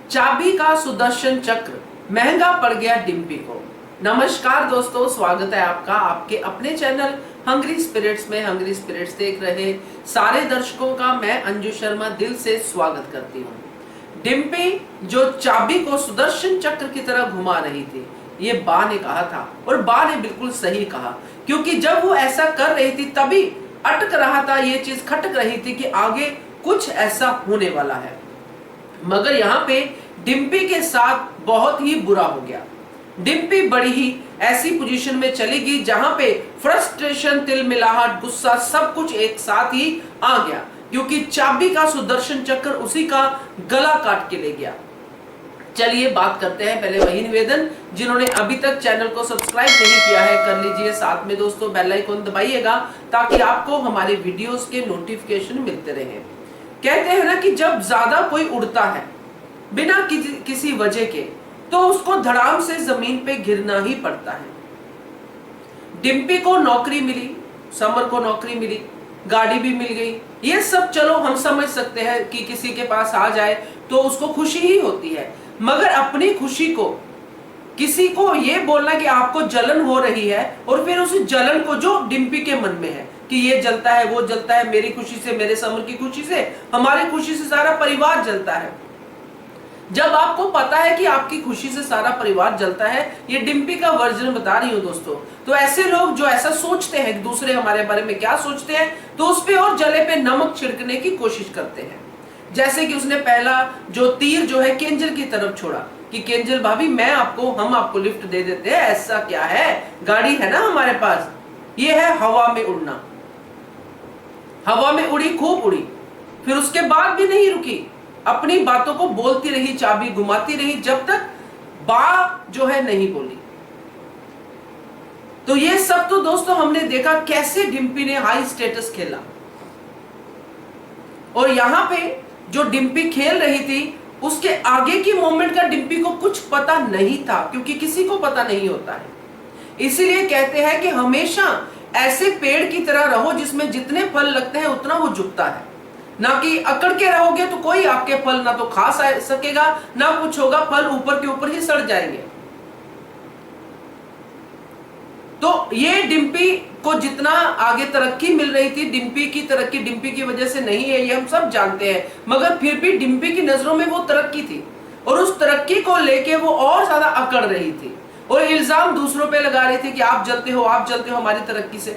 चाबी का सुदर्शन चक्र महंगा पड़ गया डिम्पी को। नमस्कार दोस्तों, स्वागत है आपका आपके अपने चैनल हंग्री स्पिरिट्स में। हंग्री स्पिरिट्स देख रहे सारे दर्शकों का मैं अंजू शर्मा दिल से स्वागत करती हूँ। डिम्पी जो चाबी को सुदर्शन चक्र की तरह घुमा रही थी, ये बा ने कहा था और बा ने बिल्कुल सही कहा, क्योंकि जब वो ऐसा कर रही थी तभी अटक रहा था, ये चीज खटक रही थी कि आगे कुछ ऐसा होने वाला है। मगर यहाँ पे डिम्पी के साथ बहुत ही बुरा हो गया। डिम्पी बड़ी ही ऐसी पोजीशन में चली गई जहां पे फ्रस्ट्रेशन, तिलमिलाहट, गुस्सा सब कुछ एक साथ ही आ गया, क्योंकि चाबी का सुदर्शन चक्र उसी का गला काट के ले गया। चलिए बात करते हैं। पहले वही निवेदन, जिन्होंने अभी तक चैनल को सब्सक्राइब नहीं किया है कर लीजिए, साथ में दोस्तों बेल आइकन दबाइएगा ताकि आपको हमारे वीडियोस के नोटिफिकेशन मिलते रहे। कहते हैं ना कि जब ज्यादा कोई उड़ता है बिना किसी वजह के, तो उसको धड़ाम से जमीन पे गिरना ही पड़ता है। डिम्पी को नौकरी मिली, समर को नौकरी मिली, गाड़ी भी मिल गई, ये सब चलो हम समझ सकते हैं कि किसी के पास आ जाए तो उसको खुशी ही होती है। मगर अपनी खुशी को किसी को ये बोलना कि आपको जलन हो रही है, और फिर उस जलन को जो डिम्पी के मन में है कि ये जलता है, वो जलता है, मेरी खुशी से, मेरे समर की खुशी से, हमारी खुशी से सारा परिवार जलता है। जब आपको पता है कि आपकी खुशी से सारा परिवार जलता है, ये डिम्पी का वर्जन बता रही हूं दोस्तों। तो ऐसे लोग जो ऐसा सोचते हैं कि दूसरे हमारे बारे में क्या सोचते हैं, तो उस पे और जले पे नमक छिड़कने की कोशिश करते हैं। जैसे कि उसने पहला जो तीर जो है केंजल की तरफ छोड़ा कि केंजल भाभी हम आपको लिफ्ट दे देते हैं, ऐसा क्या है, गाड़ी है ना हमारे पास। ये है हवा में उड़ना। हवा में उड़ी, खूब उड़ी, फिर उसके बाद भी नहीं रुकी, अपनी बातों को बोलती रही, चाबी घुमाती रही, जब तक बा जो है नहीं बोली। तो ये सब तो दोस्तों हमने देखा कैसे डिम्पी ने हाई स्टेटस खेला। और यहां पे जो डिम्पी खेल रही थी, उसके आगे की मोमेंट का डिम्पी को कुछ पता नहीं था, क्योंकि किसी को पता नहीं होता है। इसीलिए कहते हैं कि हमेशा ऐसे पेड़ की तरह रहो जिसमें जितने फल लगते हैं उतना वो झुकता है, ना कि अकड़ के रहोगे तो कोई आपके फल ना तो खा सकेगा, ना कुछ होगा, फल ऊपर के ऊपर ही सड़ जाएंगे। तो ये डिम्पी को जितना आगे तरक्की मिल रही थी, डिम्पी की तरक्की डिम्पी की वजह से नहीं है, ये हम सब जानते हैं, मगर फिर भी डिम्पी की नजरों में वो तरक्की थी, और उस तरक्की को लेके वो और ज्यादा अकड़ रही थी और इल्जाम दूसरों पे लगा रही थी कि आप जलते हो हमारी तरक्की से।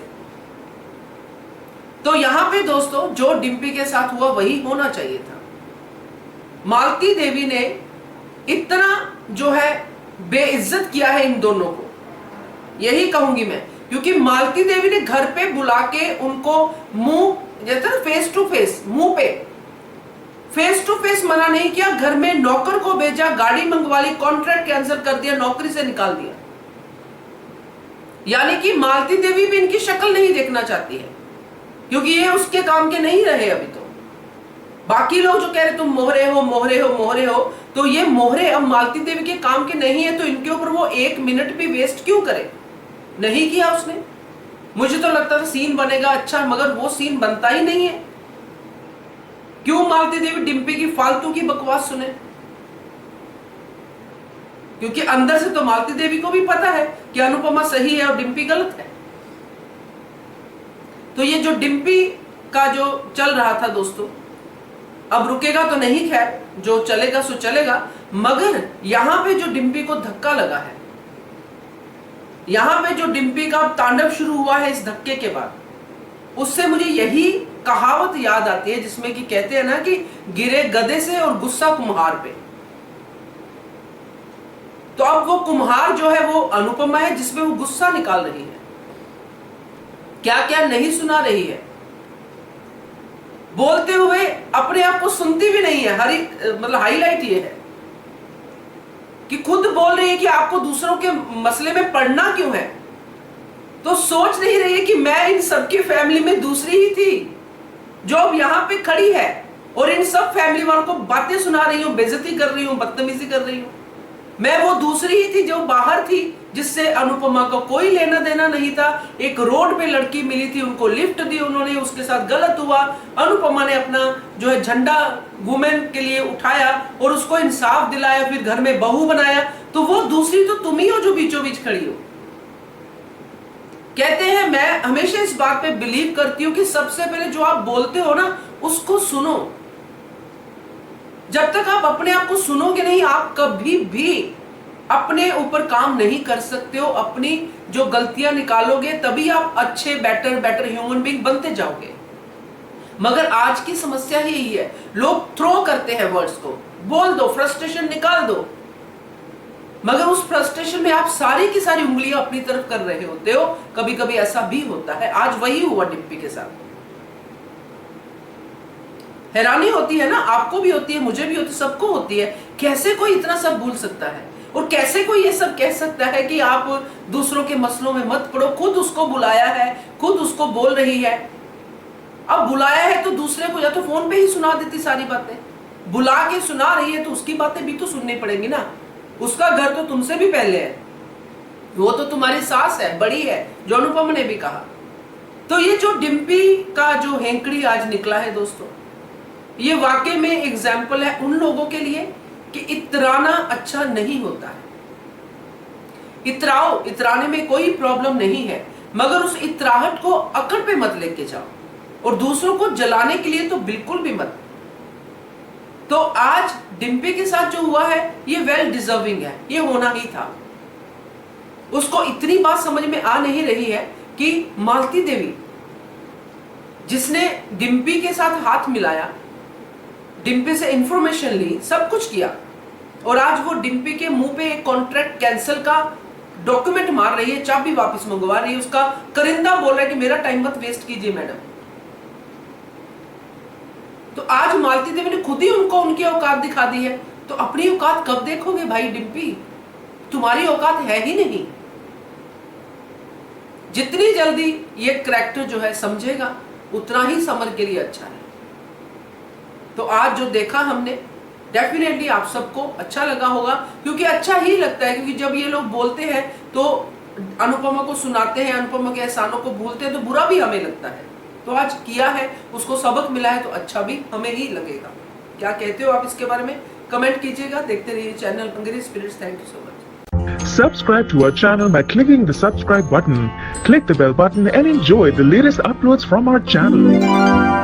तो यहां पे दोस्तों जो डिम्पी के साथ हुआ वही होना चाहिए था। मालती देवी ने इतना जो है बेइज्जत किया है इन दोनों को, यही कहूंगी मैं, क्योंकि मालती देवी ने घर पे बुला के उनको मुंह जैसे फेस टू फेस, मुंह पे फेस टू फेस मना नहीं किया, घर में नौकर को भेजा, गाड़ी मंगवा ली, कॉन्ट्रैक्ट कैंसिल कर दिया, नौकरी से निकाल दिया। यानी कि मालती देवी भी इनकी शक्ल नहीं देखना चाहती है, क्योंकि ये उसके काम के नहीं रहे अभी तो। बाकी लोग जो कह रहे तुम मोहरे हो मोहरे हो मोहरे हो, तो ये मोहरे अब मालती देवी के काम के नहीं है, तो इनके ऊपर वो एक मिनट भी वेस्ट क्यों करे। नहीं किया उसने। मुझे तो लगता था सीन बनेगा अच्छा, मगर वो सीन बनता ही नहीं है। क्यों मालती देवी डिम्पी की फालतू की बकवास सुने, क्योंकि अंदर से तो मालती देवी को भी पता है कि अनुपमा सही है और डिम्पी गलत है। तो ये जो डिम्पी का जो चल रहा था दोस्तों, अब रुकेगा तो नहीं, खैर जो चलेगा सो चलेगा, मगर यहां पे जो डिम्पी को धक्का लगा है, यहां पे जो डिम्पी का तांडव शुरू हुआ है इस धक्के के बाद, उससे मुझे यही कहावत याद आती है जिसमें कि कहते हैं ना कि गिरे गधे से और गुस्सा कुम्हार पे। तो अब वो कुम्हार जो है वो अनुपमा है, जिसमें वो गुस्सा निकाल रही है, क्या क्या नहीं सुना रही है, बोलते हुए अपने आप को सुनती भी नहीं है। मतलब हाईलाइट ये है कि खुद बोल रही है कि आपको दूसरों के मसले में पड़ना क्यों है, तो सोच नहीं रही है कि मैं इन सबकी फैमिली में दूसरी ही थी जो अब यहां पे खड़ी है, और इन सब फैमिली वालों को बातें सुना रही हूं, बेइज्जती कर रही हूं, बदतमीजी कर रही हूं। मैं वो दूसरी ही थी जो बाहर थी, जिससे अनुपमा को कोई लेना देना नहीं था। एक रोड पे लड़की मिली थी, उनको लिफ्ट दी उन्होंने, उसके साथ गलत हुआ। अनुपमा ने अपना जो है झंडा वुमेन के लिए उठाया और उसको इंसाफ दिलाया, फिर घर में बहू बनाया। तो वो दूसरी तो तुम ही हो जो बीचों बीच खड़ी हो। कहते हैं, मैं हमेशा इस बात पे बिलीव करती हूं कि सबसे पहले जो आप बोलते हो ना, उसको सुनो। जब तक आप अपने आप को सुनोगे नहीं, आप कभी भी अपने ऊपर काम नहीं कर सकते हो। अपनी जो गलतियां निकालोगे तभी आप अच्छे बेटर ह्यूमन बीइंग बनते जाओगे। मगर आज की समस्या ही यही है, लोग थ्रो करते हैं वर्ड्स को, बोल दो, फ्रस्ट्रेशन निकाल दो, मगर उस फ्रस्ट्रेशन में आप सारी की सारी उंगलियां अपनी तरफ कर रहे होते हो। कभी कभी ऐसा भी होता है, आज वही हुआ डिम्पी के साथ। हैरानी होती है ना, आपको भी होती है, मुझे भी होती है, सबको होती है। कैसे कोई इतना सब भूल सकता है, और कैसे कोई ये सब कह सकता है कि आप दूसरों के मसलों में मत पड़ो। खुद उसको बुलाया है, खुद उसको बोल रही है। अब बुलाया है तो दूसरे को या तो फोन पे ही सुना देती सारी बातें, बुला के सुना रही है तो उसकी बातें भी तो सुननी पड़ेंगी ना। उसका घर तो तुमसे भी पहले है, वो तो तुम्हारी सास है, बड़ी है, जो अनुपमा ने भी कहा। तो ये जो डिम्पी का जो हेंकड़ी आज निकला है दोस्तों, ये वाकई में एग्जाम्पल है उन लोगों के लिए कि इतराना अच्छा नहीं होता है। इतराओ, इतराने में कोई प्रॉब्लम नहीं है, मगर उस इतराहट को अकड़ पे मत लेके जाओ, और दूसरों को जलाने के लिए तो बिल्कुल भी मत। तो आज डिम्पी के साथ जो हुआ है ये वेल डिजर्विंग है, ये होना ही था। उसको इतनी बात समझ में आ नहीं रही है कि मालती देवी, जिसने डिम्पी के साथ हाथ मिलाया, डिम्पी से इंफॉर्मेशन ली, सब कुछ किया, और आज वो डिम्पी के मुंह पे एक कॉन्ट्रैक्ट कैंसिल का डॉक्यूमेंट मार रही है, चाबी वापस मंगवा रही है। उसका करिंदा बोल रहा है कि मेरा टाइम मत वेस्ट कीजिए मैडम। तो आज मालती देवी ने खुद ही उनको उनकी औकात दिखा दी है। तो अपनी औकात कब देखोगे भाई डिम्पी? तुम्हारी औकात है ही नहीं। जितनी जल्दी ये करैक्टर जो है समझेगा, उतना ही समर के लिए अच्छा है। तो आज जो देखा हमने, डेफिनेटली आप सबको अच्छा लगा होगा, क्योंकि अच्छा ही लगता है, क्योंकि जब ये लोग बोलते हैं तो अनुपमा को सुनाते हैं, अनुपमा के एहसानों को भूलते हैं, तो बुरा भी हमें लगता है। तो आज किया है, उसको सबक मिला है, तो अच्छा भी हमें ही लगेगा। क्या कहते हो आप इसके बारे में? कमेंट कीजिएगा। देखते रहिए channel hungry spirits. Thank you so much. Subscribe to our channel by clicking the subscribe button. Click the bell button and enjoy the latest uploads from our channel.